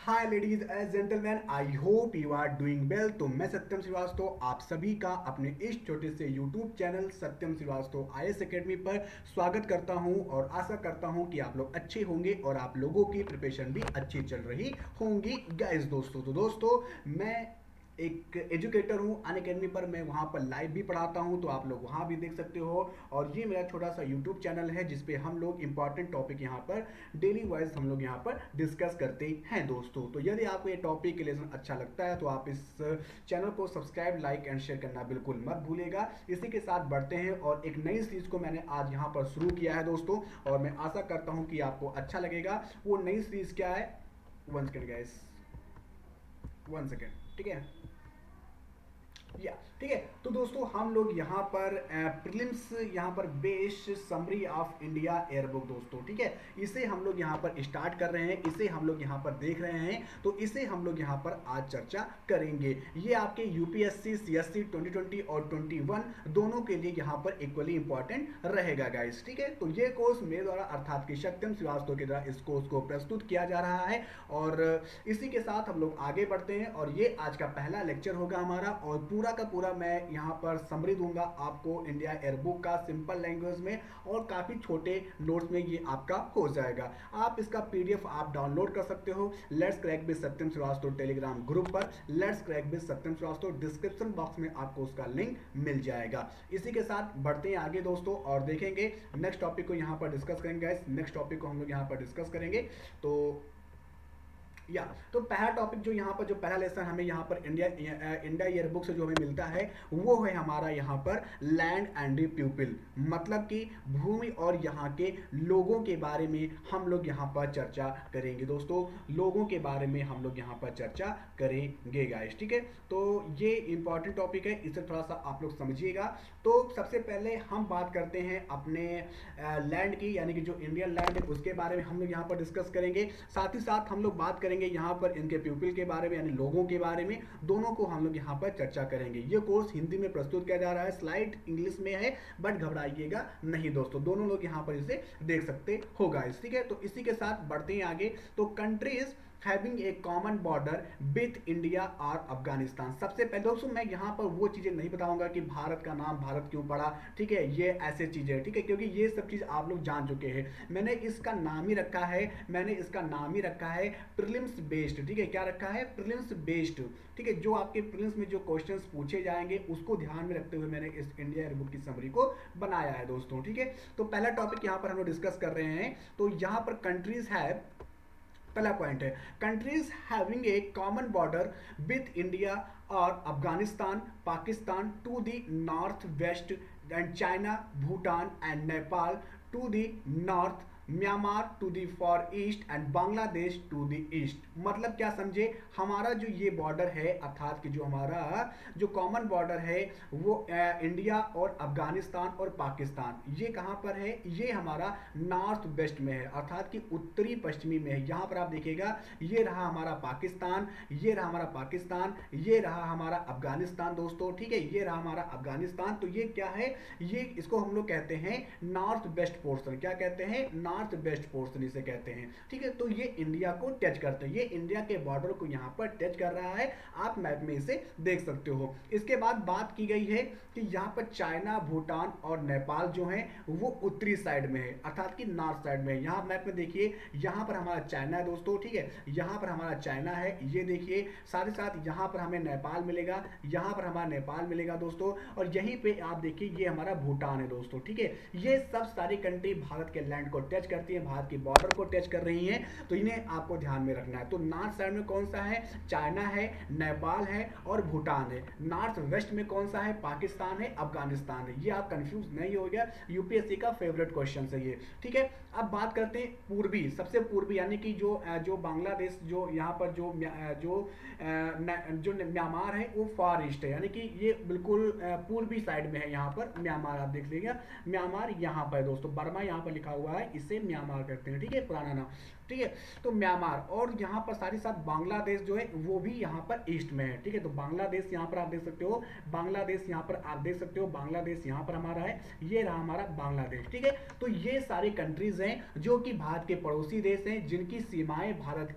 Hi ladies and gentleman, I hope you are doing well. तो मैं सत्यम श्रीवास्तव आप सभी का अपने इस छोटे से यूट्यूब चैनल सत्यम श्रीवास्तव आईएएस एकेडमी पर स्वागत करता हूं और आशा करता हूं कि आप लोग अच्छे होंगे और आप लोगों की प्रिपरेशन भी अच्छी चल रही होंगी गाइस। दोस्तों मैं एक एजुकेटर हूँ अन अकेडमी पर। मैं वहाँ पर लाइव भी पढ़ाता हूँ, तो आप लोग वहाँ भी देख सकते हो। और ये मेरा छोटा सा यूट्यूब चैनल है जिसपे हम लोग इंपॉर्टेंट टॉपिक यहाँ पर डेली वाइज हम लोग यहाँ पर डिस्कस करते हैं दोस्तों। तो यदि आपको ये टॉपिक के लेसन अच्छा लगता है तो आप इस चैनल को सब्सक्राइब, लाइक एंड शेयर करना बिल्कुल मत भूलिएगा। इसी के साथ बढ़ते हैं और एक नई सीरीज को मैंने आज यहाँ पर शुरू किया है दोस्तों, और मैं आशा करता हूँ कि आपको अच्छा लगेगा। वो नई सीरीज क्या है? One second guys, one second, ठीक है। या ठीक है। तो दोस्तों हम लोग यहाँ पर प्रीलिम्स यहाँ पर base summary of India yearbook दोस्तों, ठीक है। इसे हम लोग यहाँ पर स्टार्ट कर रहे हैं, इसे हम लोग यहाँ पर देख रहे हैं, तो इसे हम लोग यहाँ पर आज चर्चा करेंगे। ये आपके यूपीएससी सीएससी 2020 और 21 दोनों के लिए यहाँ पर इक्वली इंपॉर्टेंट रहेगा गाइस, ठीक है। तो ये कोर्स मेरे द्वारा अर्थात कि सत्यम श्रीवास्तव के द्वारा इस कोर्स को प्रस्तुत किया जा रहा है। और इसी के साथ हम लोग आगे बढ़ते हैं और ये आज का पहला लेक्चर होगा हमारा। और पूरा का पूरा मैं यहाँ पर समरी दूंगा आपको इंडिया एयरबुक का सिंपल लैंग्वेज में, और काफ़ी छोटे नोट्स में ये आपका हो जाएगा। आप इसका पीडीएफ आप डाउनलोड कर सकते हो let's crack with Satyam Shrivastava Telegram group पर। Let's crack with Satyam Shrivastava description box में आपको उसका लिंक मिल जाएगा। इसी के साथ बढ़ते हैं आगे दोस्तों और देखेंगे नेक्स्ट टॉपिक को यहाँ पर डिस्कस करेंगे। नेक्स्ट टॉपिक को हम लोग यहाँ पर डिस्कस करेंगे। तो या तो पहला टॉपिक जो यहाँ पर, जो पहला लेसन हमें यहाँ पर इंडिया ईयरबुक से जो हमें मिलता है वो है हमारा यहाँ पर लैंड एंड पीपल, मतलब कि भूमि और यहाँ के लोगों के बारे में हम लोग यहाँ पर चर्चा करेंगे दोस्तों। लोगों के बारे में हम लोग यहाँ पर चर्चा करेंगे गाइस, ठीक है। तो ये इंपॉर्टेंट टॉपिक है, इसे थोड़ा सा आप लोग समझिएगा। तो सबसे पहले हम बात करते हैं अपने लैंड की, यानी कि जो इंडियन लैंड है उसके बारे में हम लोग यहाँ पर डिस्कस करेंगे। साथ ही साथ हम लोग बात करेंगे यहाँ पर इनके पीपल के बारे में, यानी लोगों के बारे में। दोनों को हम लोग यहाँ पर चर्चा करेंगे। ये कोर्स हिंदी में प्रस्तुत किया जा रहा है, स्लाइड इंग्लिश में है, बट घबराइएगा नहीं दोस्तों, दोनों लोग यहाँ पर इसे देख सकते हो गाइस, ठीक है। तो इसी के साथ बढ़ते हैं आगे। तो countries having a common border with India और अफगानिस्तान। सबसे पहले दोस्तों मैं यहाँ पर वो चीज़ें नहीं बताऊंगा कि भारत का नाम भारत क्यों पड़ा, ठीक है, ये ऐसे चीज़ें, ठीक है, क्योंकि ये सब चीज़ आप लोग जान चुके हैं। मैंने इसका नाम ही रखा है, प्रीलिम्स बेस्ड, ठीक है। क्या रखा है? प्रीलिम्स बेस्ड, ठीक है। जो आपके प्रीलिम्स में जो क्वेश्चंस पूछे जाएंगे उसको ध्यान में रखते हुए मैंने इस इंडिया एयरबुक की समरी को बनाया है दोस्तों, ठीक है। तो पहला टॉपिक यहाँ पर हम लोग डिस्कस कर रहे हैं। तो यहाँ पर कंट्रीज है, पहला पॉइंट है countries having a common border with India और Afghanistan Pakistan to the north west and China Bhutan and Nepal to the north, Myanmar to the far east and Bangladesh to the east. मतलब क्या समझे, हमारा जो ये बॉर्डर है अर्थात कि जो हमारा जो कॉमन बॉर्डर है वो इंडिया और अफगानिस्तान और पाकिस्तान, ये कहाँ पर है? ये हमारा नॉर्थ वेस्ट में है, अर्थात कि उत्तरी पश्चिमी में है। यहाँ पर आप देखिएगा, ये रहा हमारा पाकिस्तान, ये रहा हमारा पाकिस्तान, ये रहा हमारा अफगानिस्तान दोस्तों, ठीक है, ये रहा हमारा अफगानिस्तान। तो ये क्या है? ये इसको हम लोग कहते हैं नॉर्थ वेस्ट पोर्शन। क्या कहते हैं? नॉर्थ वेस्ट पोर्शन इसे कहते हैं, ठीक है। तो ये इंडिया को टच करते हैं, ये इंडिया के बॉर्डर को यहाँ पर टच कर रहा है, आप मैप में इसे देख सकते हो। इसके बाद बात की गई है कि यहाँ पर चाइना भूटान और नेपाल जो है वो उत्तरी साइड में है, अर्थात कि नॉर्थ साइड में है। यहाँ मैप में देखिए, यहाँ पर हमारा चाइना है दोस्तों, ठीक है, यहाँ पर हमारा चाइना है, ये देखिए। साथ ही साथ यहाँ पर हमें नेपाल मिलेगा, यहाँ पर हमारा नेपाल मिलेगा दोस्तों, और यहीं पे आप देखिए ये हमारा भूटान है दोस्तों, ठीक है। ये सब सारी कंट्री भारत के लैंड को टच करती है, भारत की बॉर्डर को टच कर रही हैं, तो इन्हें आपको ध्यान में रखना है। तो नॉर्थ साइड में कौन सा है? चाइना है, नेपाल है और भूटान है। नॉर्थ वेस्ट में कौन सा है? पाकिस्तान है, अफगानिस्तान है। ये आप कंफ्यूज नहीं हो गया, यूपीएससी का फेवरेट क्वेश्चन है ये, ठीक है। अब बात करते हैं पूर्वी, सबसे पूर्वी, यानी कि जो बांग्लादेश, जो यहाँ पर जो म्यांमार है वो फार ईस्ट है, यानी कि ये बिल्कुल पूर्वी साइड में है। यहाँ पर म्यांमार आप देख लीजिएगा, म्यांमार यहाँ पर है दोस्तों, बर्मा यहाँ पर लिखा हुआ है, इसे म्यांमार करते हैं, ठीक है, पुराना नाम, ठीक है। तो म्यांमार और यहाँ पर साथ ही साथ बांग्लादेश जो है वो भी यहाँ पर ईस्ट में है, ठीक है। तो बांग्लादेश यहाँ पर आप देख सकते हो, बांग्लादेश यहाँ पर आप देख सकते हो, बांग्लादेश यहाँ पर हमारा है, ये रहा हमारा बांग्लादेश, ठीक है। तो ये सारे कंट्रीज हैं जो कि भारत के पड़ोसी देश हैं, जिनकी सीमाएं भारत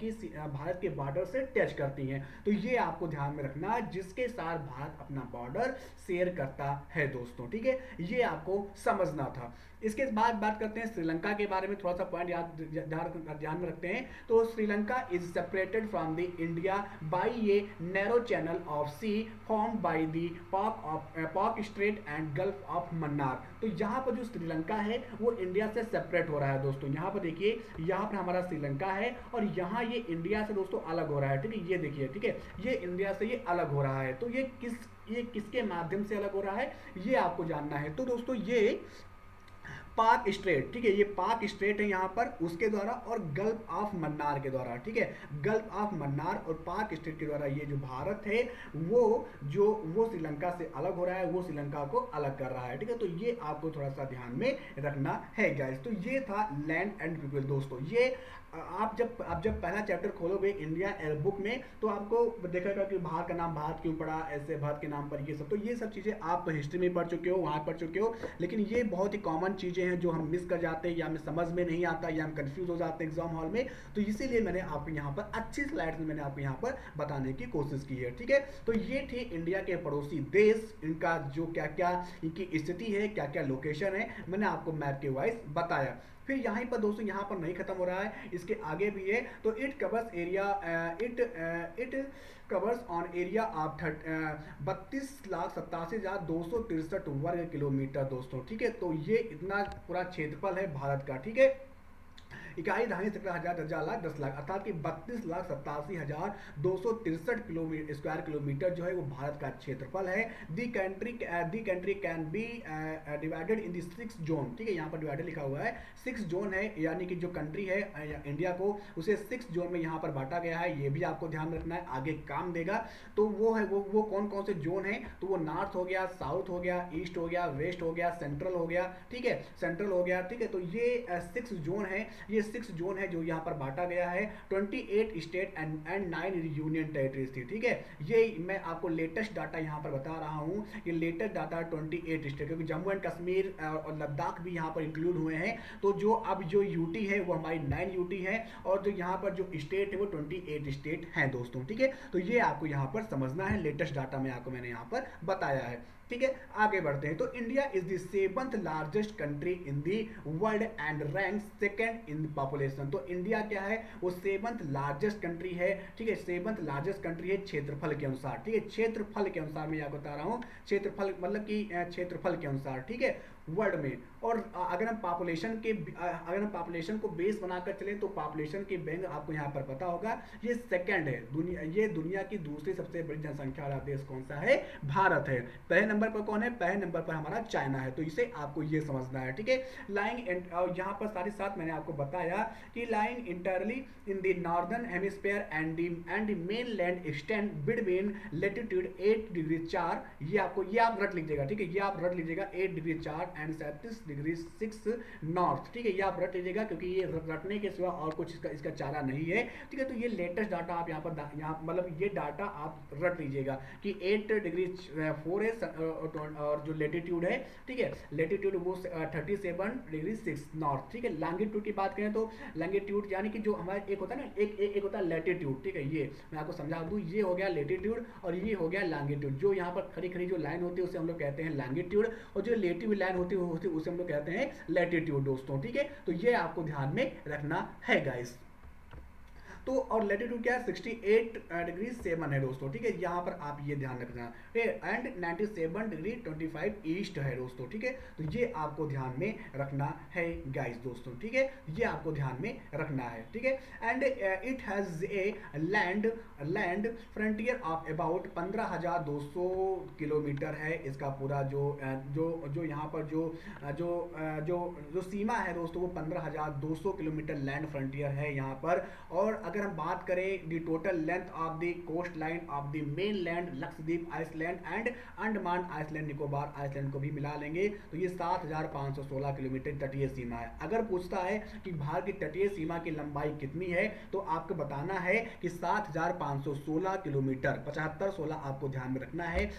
के बॉर्डर से टच करती हैं। तो ये आपको ध्यान में रखना है, जिसके साथ भारत अपना बॉर्डर शेयर करता है दोस्तों, ठीक है। ये आपको समझना था। इसके बाद बात करते हैं श्रीलंका के बारे में, थोड़ा सा पॉइंट ध्यान में रखते हैं। तो Sri Lanka is separated from the India by a narrow channel of sea formed by the Palk strait and gulf of Mannar. तो यहाँ पर जो श्रीलंका है वो इंडिया से सेपरेट हो रहा है दोस्तों। यहाँ पर देखिए, यहाँ पर हमारा श्रीलंका है और यहाँ ये इंडिया से दोस्तों अलग हो रहा है, ठीक है। ये देखिए, ठीक है, ये इंडिया से ये अलग हो रहा है। तो ये किसके माध्यम से अलग हो रहा है ये आपको जानना है। तो दोस्तों ये पाक स्ट्रेट, ठीक है, ये पाक स्ट्रेट है यहाँ पर उसके द्वारा, और गल्फ ऑफ मन्नार के द्वारा, ठीक है। गल्फ ऑफ मन्नार और पाक स्ट्रेट के द्वारा ये जो भारत है वो श्रीलंका से अलग हो रहा है, वो श्रीलंका को अलग कर रहा है, ठीक है। तो ये आपको थोड़ा सा ध्यान में रखना है गाइस। तो ये था लैंड एंड पीपल दोस्तों। ये आप जब पहला चैप्टर खोलोगे इंडिया एयर बुक में तो आपको देखेगा कि भारत का नाम भारत क्यों पड़ा, ऐसे भारत के नाम पर ये सब, तो ये सब चीज़ें आप हिस्ट्री में पढ़ चुके हो, वहाँ पढ़ चुके हो। लेकिन ये बहुत ही कॉमन चीज़ें हैं जो हम मिस कर जाते हैं, या हमें समझ में नहीं आता, या हम कंफ्यूज हो जाते हैं एग्जाम हॉल में। तो इसीलिए मैंने आपको यहाँ पर अच्छी स्लाइड्स में मैंने आपको यहाँ पर बताने की कोशिश की है, ठीक है। तो ये थे इंडिया के पड़ोसी देश, इनका जो क्या क्या इनकी स्थिति है, क्या क्या लोकेशन है, मैंने आपको मैप के वाइज बताया। फिर यहाँ पर दोस्तों यहाँ पर नहीं खत्म हो रहा है, इसके आगे भी है। तो it covers on area of 32,87,263 वर्ग किलोमीटर दोस्तों, ठीक है। तो ये इतना पूरा क्षेत्रफल है भारत का, ठीक है। इकाई धानी 17,000 अर्थात कि 32,87,263 स्क्वायर किलोमीटर जो है वो भारत का क्षेत्रफल है। दी country can be divided in the 6 zone, ठीक है। यहाँ पर डिवाइडेड लिखा हुआ है, 6 जोन है, यानी कि जो कंट्री है इंडिया को उसे 6 जोन में यहाँ पर बांटा गया है। ये भी आपको ध्यान रखना है, आगे काम देगा। तो वो है वो कौन कौन से जोन है, तो वो नॉर्थ हो गया, साउथ हो गया, ईस्ट हो गया, वेस्ट हो गया, सेंट्रल हो गया, ठीक है, सेंट्रल हो गया, ठीक है। तो ये 6 जोन है, ये 6 जोन है जो यहाँ पर बांटा गया है। 28 स्टेट एंड 9 यूनियन टेरिटरीज थी, ठीक है। ये मैं आपको लेटेस्ट डाटा यहाँ पर बता रहा हूँ, ये लेटेस्ट डाटा 28 स्टेट, क्योंकि जम्मू एंड कश्मीर और लद्दाख भी यहाँ पर इंक्लूड हुए हैं। तो जो यूटी है वो हमारी 9 यूटी है, और जो यहाँ पर जो स्टेट है वो 28 स्टेट हैं दोस्तों, ठीक है। तो ये आपको यहाँ पर समझना है, लेटेस्ट डाटा में आपको मैंने यहाँ पर बताया है, ठीक है। आगे बढ़ते हैं। तो India is the 7th largest country in the world and rank 2nd in population. तो इंडिया क्या है, वो 7th लार्जेस्ट कंट्री है, ठीक है। 7th लार्जेस्ट कंट्री है क्षेत्रफल के अनुसार, ठीक है। क्षेत्रफल के अनुसार मैं आपको बता रहा हूँ, क्षेत्रफल मतलब कि क्षेत्रफल के अनुसार, ठीक है, वर्ल्ड में। और अगर हम पॉपुलेशन को बेस बनाकर चले तो पॉपुलेशन के बैंक आपको यहाँ पर पता होगा, ये सेकंड है ये दुनिया की दूसरी सबसे बड़ी जनसंख्या वाला देश कौन सा है, भारत है। पहले नंबर पर कौन है, पहले नंबर पर हमारा चाइना है। तो इसे आपको ये समझना है, ठीक है। लाइंग यहाँ पर साथ ही साथ मैंने आपको बताया कि lying इंटरली in the northern hemisphere and the main land extend between latitude 8 degree 4, ये आप रट लीजिएगा, ठीक है, ये आप रट लीजिएगा 8 डिग्री 4 एंड 37 डिग्री 6 नॉर्थ, ठीक है। ये आप रट लीजिएगा क्योंकि ये रटने के सिवा और कुछ इसका चारा नहीं है, ठीक है। तो ये लेटेस्ट डाटा आप यहाँ मतलब ये डाटा आप रट लीजिएगा कि 8 डिग्री 4 है, और जो लेटीट्यूड है, ठीक है, लेटीट्यूड वो 37 डिग्री 6 नॉर्थ, ठीक है। लॉन्गिट्यूड की बात करें तो लॉन्गिट्यूड यानी कि जो हमारा एक होता है ना, एक होता है लेटीट्यूड, ठीक है। ये मैं आपको समझा दूं, ये हो गया लेटीट्यूड और ये हो गया लॉन्गिट्यूड। जो यहाँ पर खड़ी खड़ी जो लाइन होती है उसे हम लोग कहते हैं लॉन्गिट्यूड, और जो लेटी हुई लाइन होती है उसे हम लोग कहते हैं लैटिट्यूड दोस्तों, ठीक है। तो ये आपको ध्यान में रखना है गाइस। तो और लेटीट्यूड क्या है, 68 डिग्री 7 है दोस्तों, ठीक है। यहाँ पर आप ये ध्यान रखना, एंड 97 डिग्री 25 ईस्ट है दोस्तों, ठीक है। तो ये आपको ध्यान में रखना है गाइस दोस्तों, ठीक है, ये आपको ध्यान में रखना है, ठीक है। And it has a land frontier of about 15,200 kilometre है इसका पूरा जो यहाँ पर जो सीमा है दोस्तों, वो 15,200 किलोमीटर लैंड फ्रंटियर है यहाँ पर। और अगर हम बात करें the total length of the coast line of the main land Lakshadweep island and Andaman island Nicobar island को भी मिला लेंगे तो ये 7516 किलोमीटर तटीय सीमा है। अगर पूछता है कि भारत की तटीय सीमा की लंबाई कितनी है तो आपको बताना है कि 7516 किलोमीटर, 75 16 आपको ध्यान में रखना है।